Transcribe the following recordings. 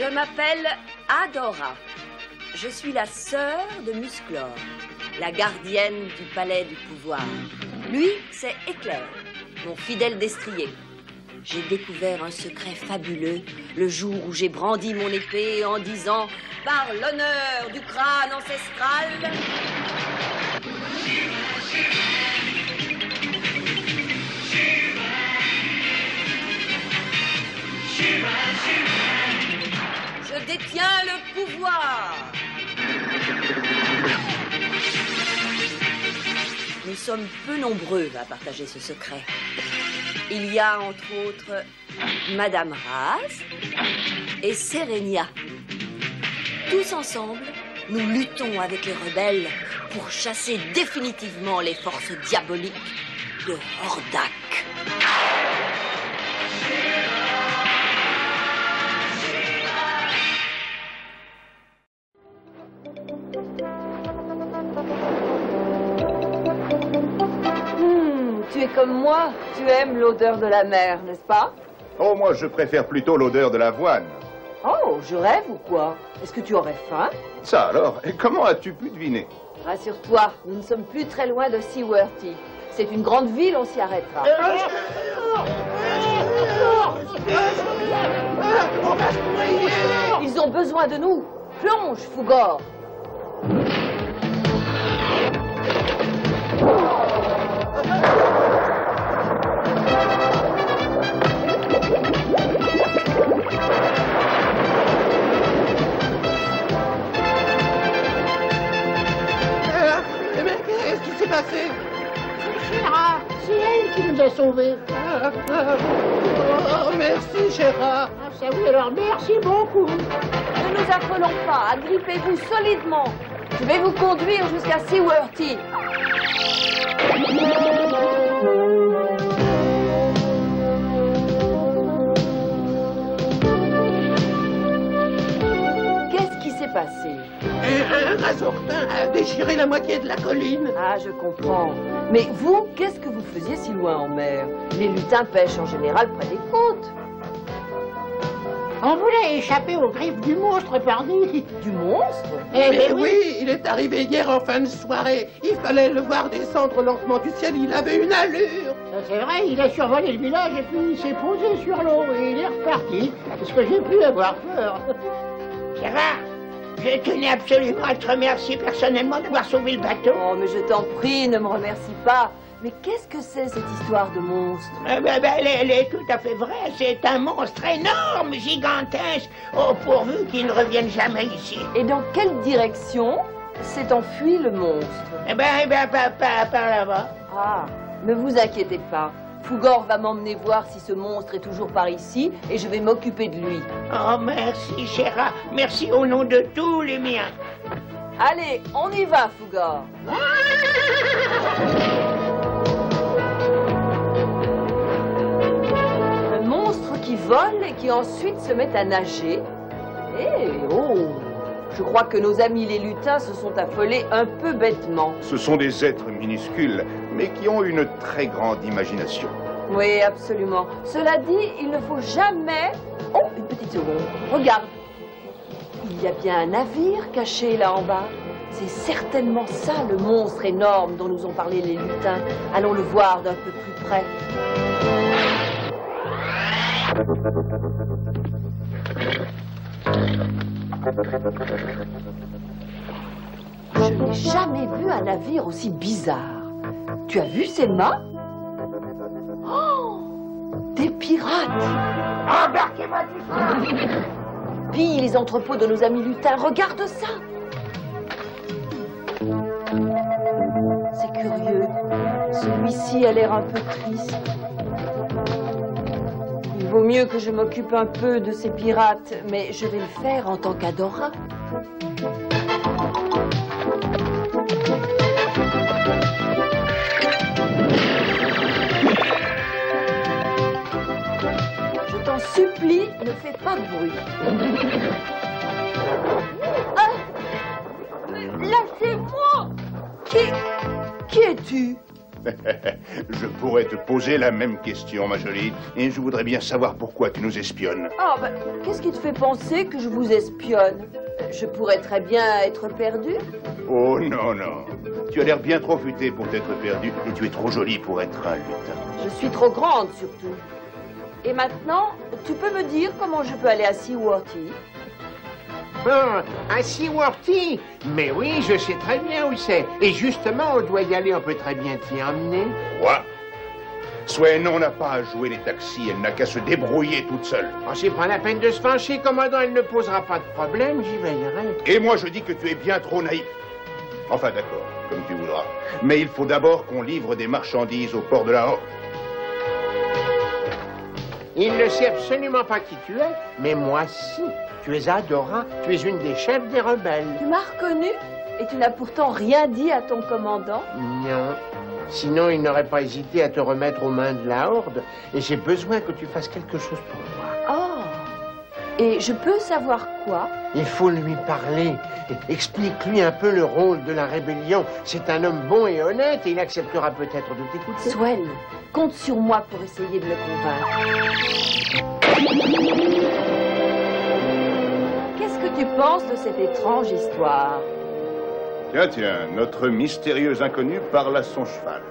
Je m'appelle Adora. Je suis la sœur de Musclor, la gardienne du palais du pouvoir. Lui, c'est Éclair, mon fidèle destrier. J'ai découvert un secret fabuleux le jour où j'ai brandi mon épée en disant « Par l'honneur du crâne ancestral », je détiens le pouvoir. Nous sommes peu nombreux à partager ce secret. Il y a entre autres Madame Raz et Serenia. Tous ensemble, nous luttons avec les rebelles pour chasser définitivement les forces diaboliques de Hordak. Tu es comme moi, tu aimes l'odeur de la mer, n'est-ce pas? Oh, moi, je préfère plutôt l'odeur de l'avoine. Oh, je rêve ou quoi? Est-ce que tu aurais faim? Ça alors, et comment as-tu pu deviner? Rassure-toi, nous ne sommes plus très loin de Seaworthy. C'est une grande ville, on s'y arrêtera. Ils ont besoin de nous. Plonge, Fougor. Mais qu'est-ce qui s'est passé? Chéra, c'est elle qui nous a sauvés. Oh, merci, Chéra. Ah, ça oui, alors merci beaucoup. Ne nous affolons pas, agrippez-vous solidement. Je vais vous conduire jusqu'à Seaworthy. Qu'est-ce qui s'est passé? Un razortin a déchiré la moitié de la colline. Ah, je comprends. Mais vous, qu'est-ce que vous faisiez si loin en mer? Les lutins pêchent en général près des côtes. On voulait échapper aux griffes du monstre perdu. Du monstre? Eh Mais bien oui, il est arrivé hier en fin de soirée. Il fallait le voir descendre lentement du ciel. Il avait une allure. Ça, c'est vrai, il a survolé le village et puis il s'est posé sur l'eau et il est reparti. Parce que j'ai pu avoir peur. Gérard, je tenais absolument à te remercier personnellement d'avoir sauvé le bateau. Oh, mais je t'en prie, ne me remercie pas. Mais qu'est-ce que c'est, cette histoire de monstre? Elle est tout à fait vraie. C'est un monstre énorme, gigantesque, pourvu qu'il ne revienne jamais ici. Et dans quelle direction s'est enfui le monstre? Par là-bas. Ah, ne vous inquiétez pas. Fougor va m'emmener voir si ce monstre est toujours par ici et je vais m'occuper de lui. Oh, merci, Chéra. Merci au nom de tous les miens. Allez, on y va, Fougor. Un monstre qui vole et qui ensuite se met à nager. Je crois que nos amis les lutins se sont affolés un peu bêtement. Ce sont des êtres minuscules, mais qui ont une très grande imagination. Oui, absolument. Cela dit, il ne faut jamais... Oh, une petite seconde. Regarde. Il y a bien un navire caché là en bas. C'est certainement ça, le monstre énorme dont nous ont parlé les lutins. Allons le voir d'un peu plus près. Je n'ai jamais vu un navire aussi bizarre. Tu as vu, Selma? Oh, des pirates! Embarquez-moi tout ça! Pille les entrepôts de nos amis lutins, regarde ça! C'est curieux. Celui-ci a l'air un peu triste. Il vaut mieux que je m'occupe un peu de ces pirates, mais je vais le faire en tant qu'Adora. Je t'en supplie, ne fais pas de bruit. Ah! Lâchez-moi! Qui es-tu? Je pourrais te poser la même question, ma jolie, et je voudrais bien savoir pourquoi tu nous espionnes. Oh, ben, qu'est-ce qui te fait penser que je vous espionne? Je pourrais très bien être perdue. Oh non, non. Tu as l'air bien trop futée pour t'être perdue, et tu es trop jolie pour être un lutin. Je suis trop grande, surtout. Et maintenant, tu peux me dire comment je peux aller à Seaworthy? Oh, à Seaworthy? Mais oui, je sais très bien où c'est. Et justement, on doit y aller, on peut très bien t'y emmener. Quoi? Swain n'a pas à jouer les taxis, elle n'a qu'à se débrouiller toute seule. Oh, c'est pas la peine de se fâcher, commandant, elle ne posera pas de problème, j'y veillerai. Et moi, je dis que tu es bien trop naïf. Enfin, d'accord, comme tu voudras. Mais il faut d'abord qu'on livre des marchandises au port de la Horde. Il ne sait absolument pas qui tu es, mais moi si. Tu es Adora, tu es une des chefs des rebelles. Tu m'as reconnu? Et tu n'as pourtant rien dit à ton commandant? Non. Sinon, il n'aurait pas hésité à te remettre aux mains de la Horde. Et j'ai besoin que tu fasses quelque chose pour moi. Oh! Et je peux savoir quoi? Il faut lui parler. Explique-lui un peu le rôle de la rébellion. C'est un homme bon et honnête et il acceptera peut-être de t'écouter. Swain, compte sur moi pour essayer de le convaincre. Qu'est-ce que tu penses de cette étrange histoire? Tiens, notre mystérieux inconnu parle à son cheval.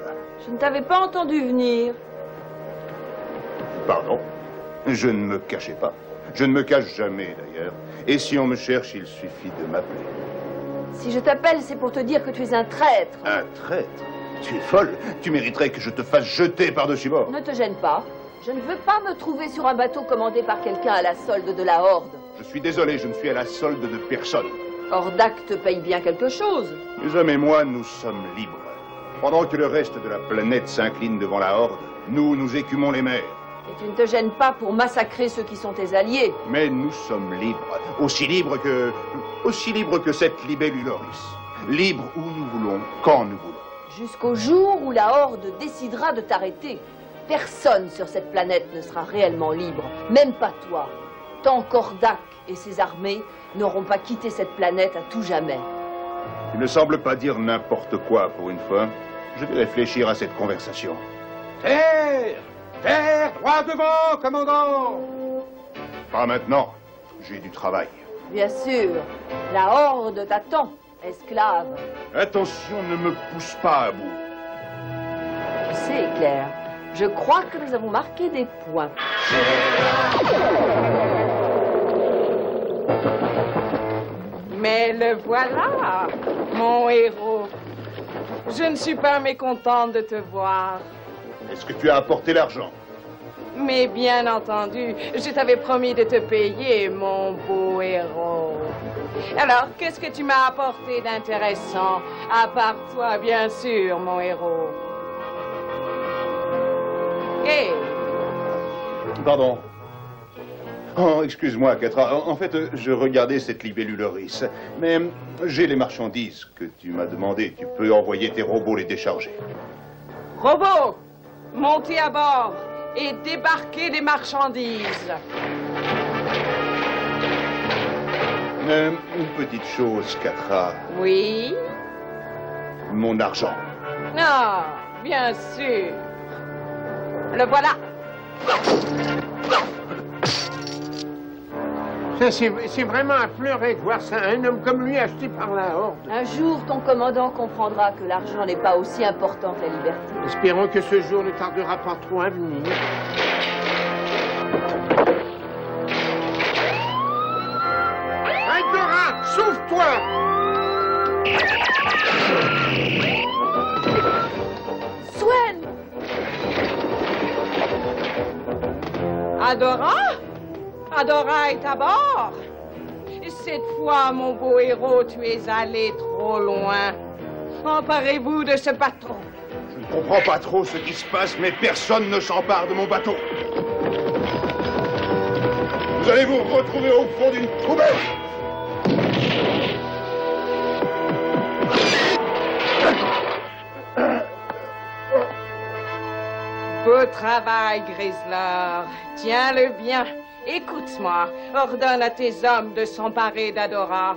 Je ne t'avais pas entendu venir. Pardon? Je ne me cachais pas. Je ne me cache jamais, d'ailleurs. Et si on me cherche, il suffit de m'appeler. Si je t'appelle, c'est pour te dire que tu es un traître. Un traître? Tu es folle. Tu mériterais que je te fasse jeter par-dessus bord. Ne te gêne pas. Je ne veux pas me trouver sur un bateau commandé par quelqu'un à la solde de la Horde. Je suis désolé, je ne suis à la solde de personne. Hordak te paye bien quelque chose. Les hommes et moi, nous sommes libres. Pendant que le reste de la planète s'incline devant la Horde, nous écumons les mers. Et tu ne te gênes pas pour massacrer ceux qui sont tes alliés. Mais nous sommes libres. Aussi libres que cette libellule Oris. Libres où nous voulons, quand nous voulons. Jusqu'au jour où la Horde décidera de t'arrêter. Personne sur cette planète ne sera réellement libre. Même pas toi. Tant qu'Hordak et ses armées n'auront pas quitté cette planète à tout jamais. Tu ne sembles pas dire n'importe quoi pour une fois. Je vais réfléchir à cette conversation. Terre! Terre! Droit devant, commandant! Pas maintenant. J'ai du travail. Bien sûr, la Horde t'attend, esclave. Attention, ne me pousse pas à bout. Tu sais, Claire, je crois que nous avons marqué des points. Mais le voilà, mon héros. Je ne suis pas mécontente de te voir. Est-ce que tu as apporté l'argent? Mais bien entendu, je t'avais promis de te payer, mon beau héros. Alors, qu'est-ce que tu m'as apporté d'intéressant? À part toi, bien sûr, mon héros. Hé! Pardon. Oh, excuse-moi, Catra. En fait, je regardais cette libellule Oris. Mais j'ai les marchandises que tu m'as demandées. Tu peux envoyer tes robots les décharger. Robots, montez à bord et débarquez les marchandises. Une petite chose, Catra. Oui? Mon argent. Ah, bien sûr. Le voilà. Ça, c'est vraiment à pleurer de voir ça, un homme comme lui acheté par la Horde. Un jour, ton commandant comprendra que l'argent n'est pas aussi important que la liberté. Espérons que ce jour ne tardera pas trop à venir. Adora, sauve-toi! Swain! Adora? Adora est à bord. Cette fois, mon beau héros, tu es allé trop loin. Emparez-vous de ce bateau. Je ne comprends pas trop ce qui se passe, mais personne ne s'empare de mon bateau. Vous allez vous retrouver au fond d'une poubelle. Beau travail, Grizzler. Tiens-le bien. Écoute-moi. Ordonne à tes hommes de s'emparer d'Adora.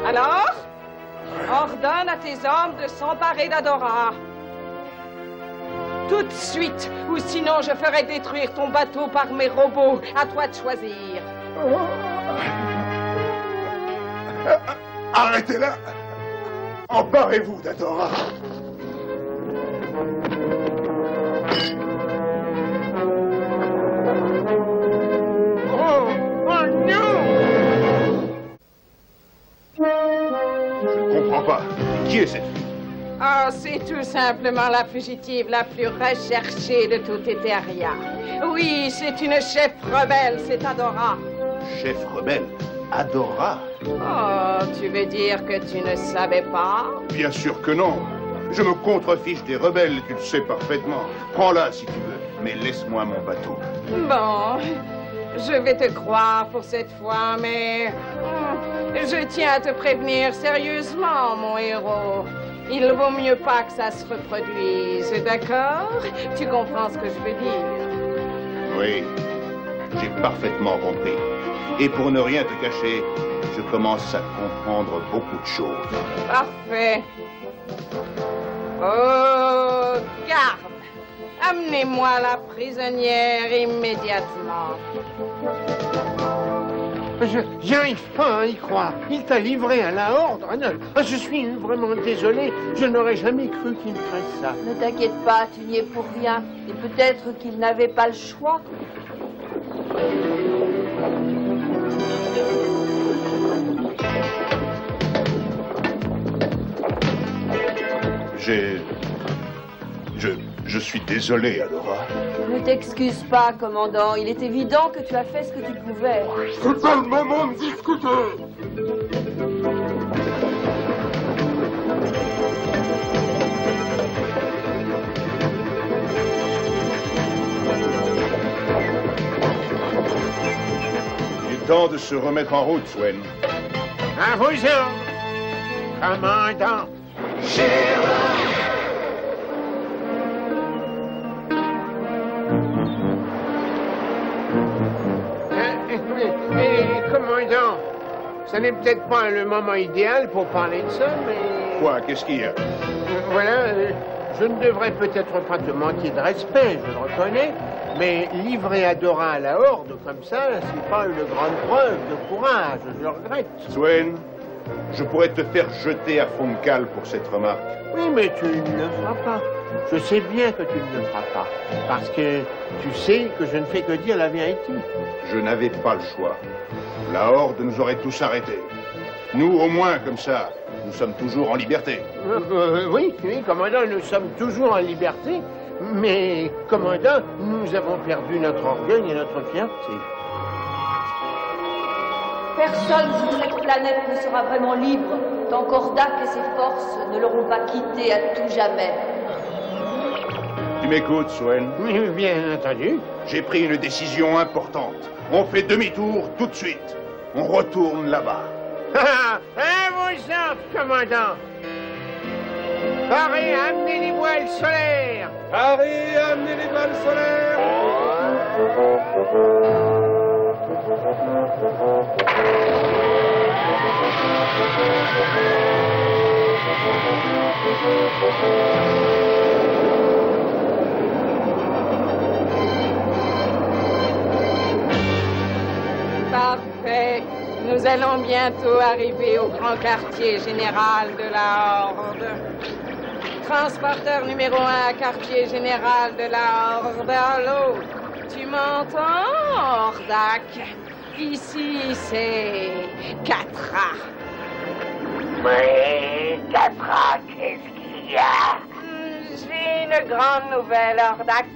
Alors? ordonne à tes hommes de s'emparer d'Adora. Tout de suite, ou sinon je ferai détruire ton bateau par mes robots. À toi de choisir. Arrêtez-la! Emparez-vous d'Adora! Oh non! Je ne comprends pas. Qui est cette fille? Oh, c'est tout simplement la fugitive la plus recherchée de tout Eteria. Oui, c'est une chef rebelle, c'est Adora. Chef rebelle? Adora? Oh, tu veux dire que tu ne savais pas? Bien sûr que non. Je me contrefiche des rebelles, tu le sais parfaitement. Prends-la si tu veux, mais laisse-moi mon bateau. Bon, je vais te croire pour cette fois, mais je tiens à te prévenir sérieusement, mon héros. Il vaut mieux pas que ça se reproduise, d'accord? Tu comprends ce que je veux dire? Oui, j'ai parfaitement compris. Et pour ne rien te cacher, je commence à comprendre beaucoup de choses. Parfait. Oh, garde! Amenez-moi la prisonnière immédiatement. J'arrive pas à y croire. Il t'a livré à la Horde. Je suis vraiment désolé. Je n'aurais jamais cru qu'il me fasse ça. Ne t'inquiète pas, tu n'y es pour rien. Et peut-être qu'il n'avait pas le choix. Je suis désolé, Adora. Ne t'excuse pas, commandant. Il est évident que tu as fait ce que tu pouvais. C'est pas le moment de discuter. Il est temps de se remettre en route, Swen. À vos ordres, commandant. Commandant, ce n'est peut-être pas le moment idéal pour parler de ça, mais... Quoi? Qu'est-ce qu'il y a? Voilà, je ne devrais peut-être pas te manquer de respect, je le reconnais, mais livrer Adora à la Horde comme ça, c'est pas une grande preuve de courage, je le regrette. Swen, je pourrais te faire jeter à fond de cale pour cette remarque. Oui, mais tu ne le feras pas. Je sais bien que tu ne le feras pas, parce que tu sais que je ne fais que dire la vérité. Je n'avais pas le choix. La Horde nous aurait tous arrêtés. Nous, au moins, comme ça, nous sommes toujours en liberté. Oui, commandant, nous sommes toujours en liberté, mais, commandant, nous avons perdu notre orgueil et notre fierté. Personne sur cette planète ne sera vraiment libre tant qu'Ordak et ses forces ne l'auront pas quitté à tout jamais. Tu m'écoutes, Swen? Oui, bien entendu. J'ai pris une décision importante. On fait demi-tour tout de suite. On retourne là-bas. À vos ordres, commandant. Paré, amenez les voiles solaires. Harry, amenez les balles solaires. Parfait. Nous allons bientôt arriver au grand quartier général de la Horde. Transporteur numéro 1, quartier général de la Horde. Allô? Tu m'entends, Ordak? Ici, c'est Catra. Oui, Catra, qu'est-ce qu'il y a? J'ai une grande nouvelle, Ordak.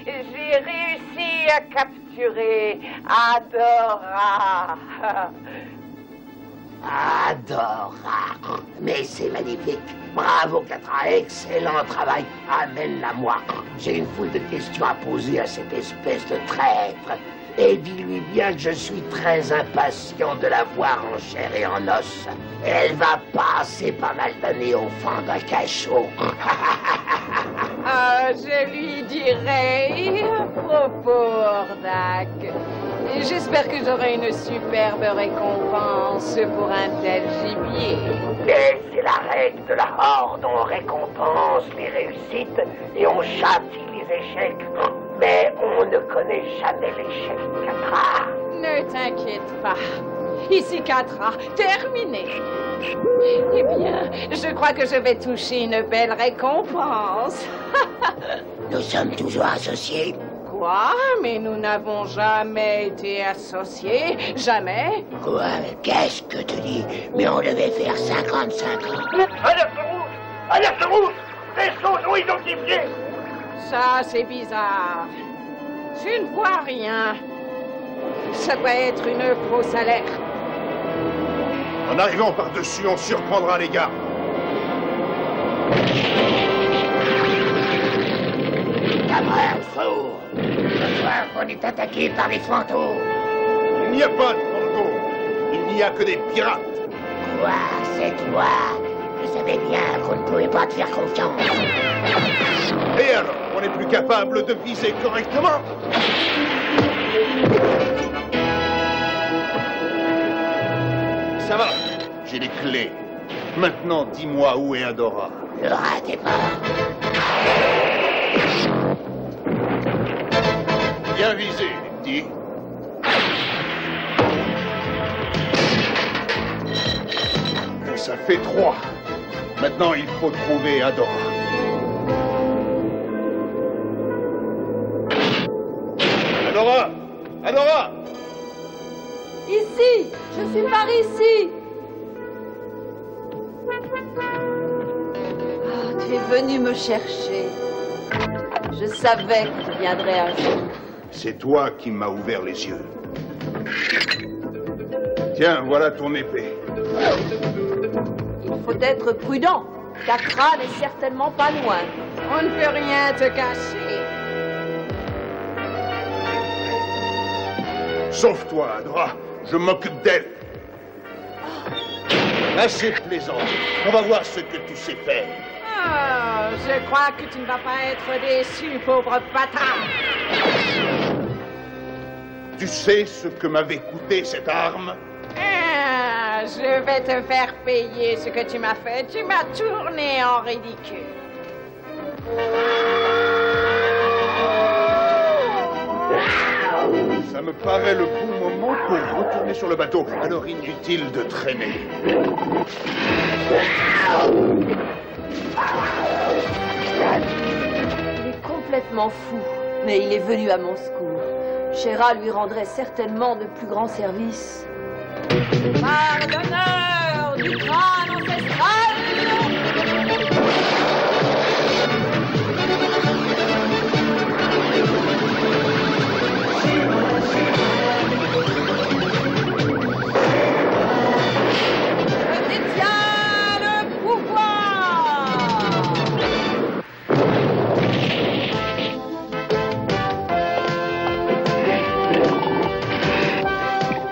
J'ai réussi à capturer Adora. Adora. Mais c'est magnifique. Bravo, Catra. Excellent travail. Amène-la-moi. J'ai une foule de questions à poser à cette espèce de traître. Et dis-lui bien que je suis très impatient de la voir en chair et en os. Elle va passer pas mal d'années au fond d'un cachot. Je lui dirai à propos, Ordak. J'espère que j'aurai une superbe récompense pour un tel gibier. Et c'est la règle de la horde. On récompense les réussites et on châtie les échecs. Mais on ne connaît jamais l'échec, Catra. Ne t'inquiète pas. Ici, Catra, terminé. Eh bien, je crois que je vais toucher une belle récompense. Nous sommes toujours associés. Quoi? Mais nous n'avons jamais été associés. Jamais? Quoi? Qu'est-ce que tu dis? Mais on devait faire 55 ans. Alerte rouge! Alerte rouge! Vaisseaux non identifiés! Ça, c'est bizarre. Je ne vois rien. Ça doit être une fausse alerte. En arrivant par-dessus, on surprendra les gardes. Camarade sourd, ce soir on est attaqué par les fantômes. Il n'y a pas de fantômes. Il n'y a que des pirates. Quoi? C'est toi? Je savais bien qu'on ne pouvait pas te faire confiance. Et alors, on n'est plus capable de viser correctement? Ça va, j'ai les clés. Maintenant, dis-moi où est Adora. Ne ratez pas. Bien visé, les petits. Ça fait 3. Maintenant, il faut trouver Adora. Adora! Adora! Ici! Je suis par ici! Ah, tu es venu me chercher. Je savais que tu viendrais un jour. C'est toi qui m'as ouvert les yeux. Tiens, voilà ton épée. Il faut être prudent. Catra n'est certainement pas loin. On ne peut rien te cacher. Sauve-toi, Adora. Je m'occupe d'elle. Assez plaisant. On va voir ce que tu sais faire. Ah, je crois que tu ne vas pas être déçu, pauvre bâtard. Tu sais ce que m'avait coûté cette arme? Ah, je vais te faire payer ce que tu m'as fait. Tu m'as tourné en ridicule. Ça me paraît le bon moment pour retourner sur le bateau. Alors inutile de traîner. Il est complètement fou, mais il est venu à mon secours. Shera lui rendrait certainement de plus grands services. Par l'honneur du crâne ancestral! Je détiens le pouvoir!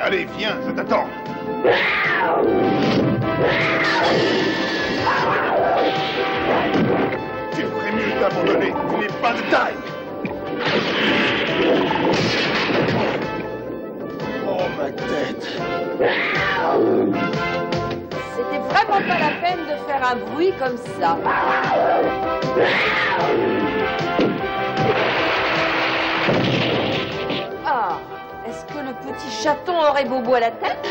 Allez, viens, je t'attends. Tu ferais mieux d'abandonner. Tu n'es pas de taille. Oh, ma tête. C'était vraiment pas la peine de faire un bruit comme ça. Ah, est-ce que le petit chaton aurait bobo à la tête?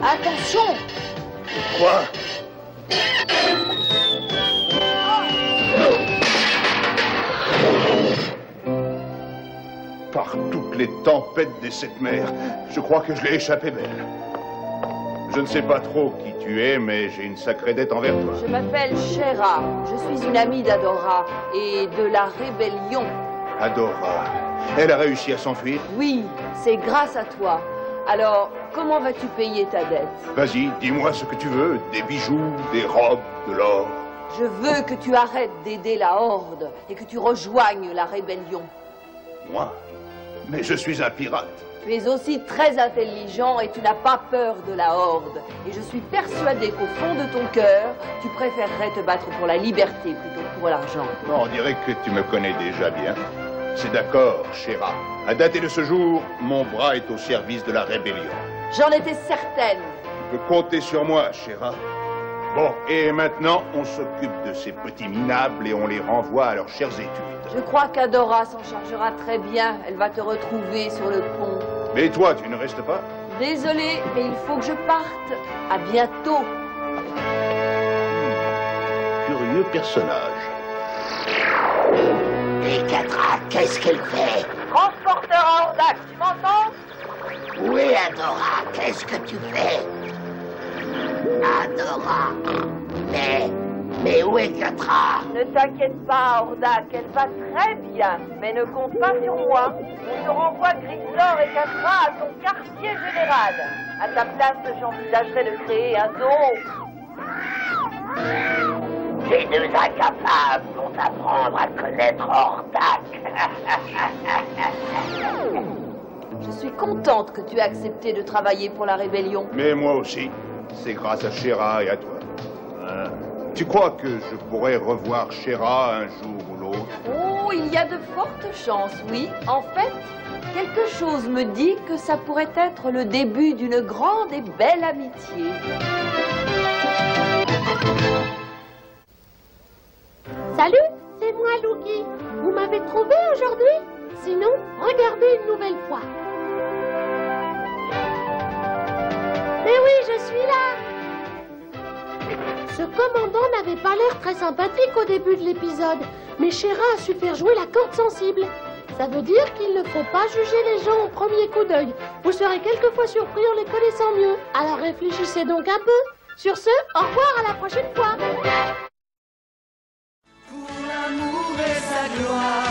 Attention! Quoi? Par toutes les tempêtes des sept mers, je crois que je l'ai échappé belle. Je ne sais pas trop qui tu es, mais j'ai une sacrée dette envers toi. Je m'appelle Shera. Je suis une amie d'Adora et de la rébellion. Adora, elle a réussi à s'enfuir? Oui, c'est grâce à toi. Alors, comment vas-tu payer ta dette? Vas-y, dis-moi ce que tu veux. Des bijoux, des robes, de l'or. Je veux que tu arrêtes d'aider la Horde et que tu rejoignes la rébellion. Moi? Mais je suis un pirate. Tu es aussi très intelligent et tu n'as pas peur de la Horde. Et je suis persuadée qu'au fond de ton cœur, tu préférerais te battre pour la liberté plutôt que pour l'argent. On dirait que tu me connais déjà bien. C'est d'accord, Chéra. À dater de ce jour, mon bras est au service de la rébellion. J'en étais certaine. Tu peux compter sur moi, Chéra. Bon, et maintenant, on s'occupe de ces petits minables et on les renvoie à leurs chères études. Je crois qu'Adora s'en chargera très bien. Elle va te retrouver sur le pont. Mais toi, tu ne restes pas? Désolée, mais il faut que je parte. À bientôt. Curieux personnage. Et Catra, qu'est-ce qu'elle fait? Transporteur à Hordak, tu m'entends? Où est Adora? Qu'est-ce que tu fais? Adora. Mais où est Catra? Ne t'inquiète pas, Hordak, elle va très bien. Mais ne compte pas sur moi. On te renvoie Grisor et Catra à ton quartier général. À ta place, j'envisagerais de créer un zoo. Ces deux incapables vont apprendre à connaître Hordak. Je suis contente que tu aies accepté de travailler pour la rébellion. Mais moi aussi. C'est grâce à Chéra et à toi. Hein? Tu crois que je pourrais revoir Chéra un jour ou l'autre? Oh, il y a de fortes chances, oui. En fait, quelque chose me dit que ça pourrait être le début d'une grande et belle amitié. Salut, c'est moi, Luki. Vous m'avez trouvé aujourd'hui? Sinon, regardez une nouvelle fois. Mais oui, je suis là. Ce commandant n'avait pas l'air très sympathique au début de l'épisode, mais Chéra a su faire jouer la corde sensible. Ça veut dire qu'il ne faut pas juger les gens au premier coup d'œil. Vous serez quelquefois surpris en les connaissant mieux. Alors réfléchissez donc un peu. Sur ce, au revoir, à la prochaine fois. Pour l'amour et sa gloire.